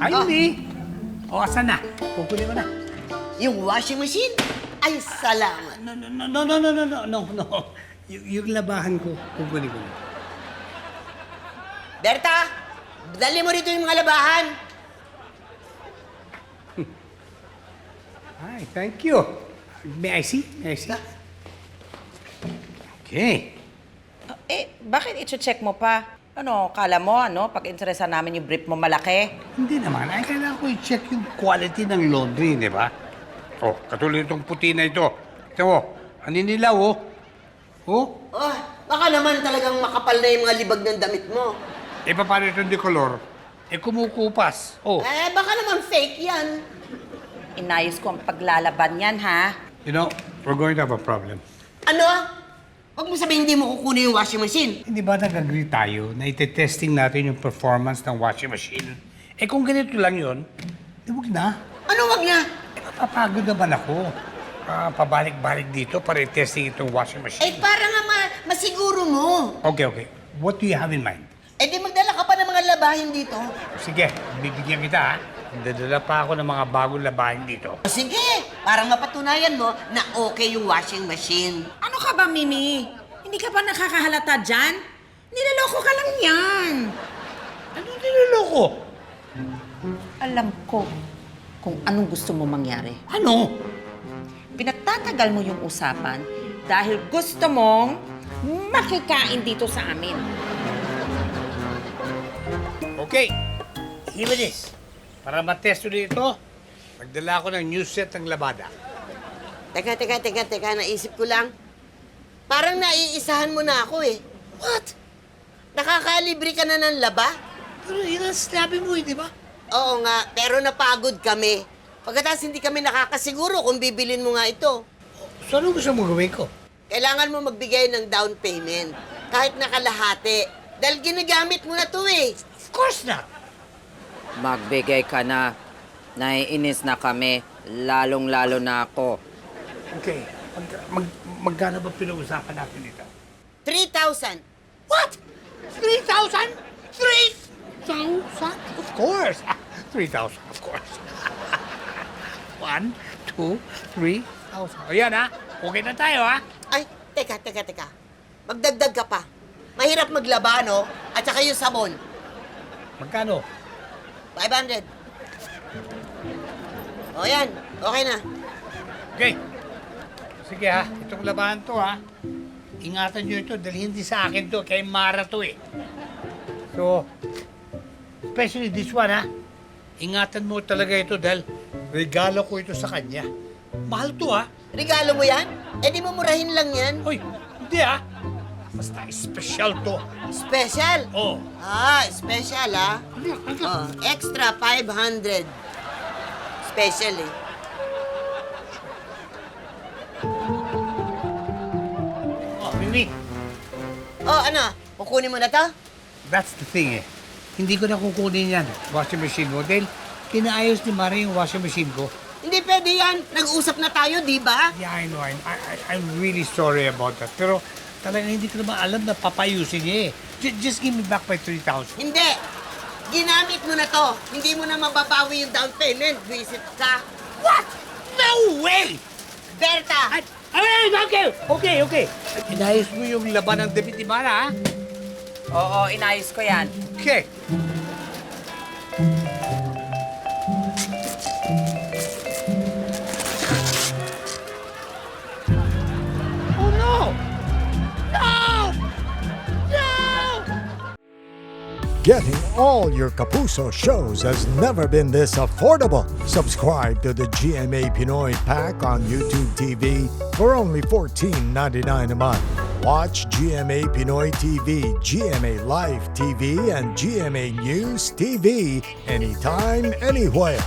Ayun eh. O, asan na? Kukunin mo na. Yung washing machine? Ay, salamat. No. Yung labahan ko, kukunin ko na. Berta, dali mo rito yung mga labahan. Hi, thank you. May I see? Okay. Bakit i-check mo pa? Ano, kala mo, pag interesan namin yung brief mo malaki? Hindi naman. Ay, kailangan ko i-check yung quality ng laundry, di ba? Oh, katulad itong puti na ito. Ito mo, aninilaw, oh. Oh? Oh, baka naman talagang makapal na yung mga libag ng damit mo. Eh, paano itong decolor? Eh, kumukupas. Oh. Baka naman fake yan. Inayos ko ang paglalaban yan, ha? You know, we're going to have a problem. Ano? Huwag mo sabihin hindi mo kukunin yung washing machine. Hindi ba nag-agree tayo na ite-testing natin yung performance ng washing machine? Eh, kung ganito lang yun, di wag na. Ano wag na? Eh, mapapagod naman ako. Pabalik-balik dito para i-testing itong washing machine. Para nga masiguro mo. Okay. What do you have in mind? Di magdala ka pa ng mga labahin dito. Sige, bibigyan kita, ha? Dadala pa ako ng mga bagong labahin dito. Sige, para mapatunayan mo na okay yung washing machine. Ano ka ba, Mimi? Hindi ka ba nakakahalata dyan? Niloloko ka lang yan. Ano niloloko? Alam ko kung anong gusto mo mangyari. Ano? Pinagtatagal mo yung usapan dahil gusto mong makikain dito sa amin. Okay, here it is. Para matest ulit ito, magdala ako ng new set ng labada. Teka, naisip ko lang. Parang naiisahan mo na ako eh. What? Nakakalibre ka na ng laba? Pero yun ang sinabi mo, di ba? Oo nga, pero napagod kami. Pagkatapos hindi kami nakakasiguro kung bibilin mo nga ito. So ano gusto mo gawin ko? Kailangan mo magbigay ng down payment. Kahit nakalahati. Dahil ginagamit mo na to eh. Of course not. Magbigay ka na. Naiinis na kami. Lalong-lalo na ako. Okay, magkano ba pinag-usapan natin dito? 3,000. What? 3,000? 3,000? Of course. 3,000, of course. 1, 2, 3,000. O yan, ha? Okay na tayo, ha? Ay, teka. Magdagdag ka pa. Mahirap maglaba, no? At saka yung sabon. Magkano? 500. O yan, okay na. Okay. Sige, ha? Itong labahan to, ha? Ingatan nyo ito dahil hindi sa akin to. Kay Mara to, eh. So, especially this one, ha? Ingatan mo talaga ito dahil regalo ko ito sa kanya. Mahal to, ha? Regalo mo yan? Di mo murahin lang yan. Hoy, hindi, ha? Basta special to. Special? Oh. Special, ah. Extra 500. Special, eh. Oh, Mimi. Ano? Kukunin mo na to? That's the thing, eh. Hindi ko na kukunin yan, washing machine mo. Dahil kinaayos ni Mara yung washing machine ko. Hindi pwede yan. Nag-uusap na tayo, di ba? Yeah, I know. I'm really sorry about that. Pero talagang hindi ko naman alam na papayusin niya, eh. Just give me back my 3,000. Hindi. Ginamit mo na to. Hindi mo na mababawi yung down payment. Visit ka. What? No way! Berta! Okay. Inayos mo yung laban ng debit ni Mara, ha? Oo, inayos ko yan. Okay. Oh, no! Getting all your Kapuso shows has never been this affordable. Subscribe to the GMA Pinoy Pack on YouTube TV for only $14.99 a month. Watch GMA Pinoy TV, GMA Live TV, and GMA News TV anytime, anywhere.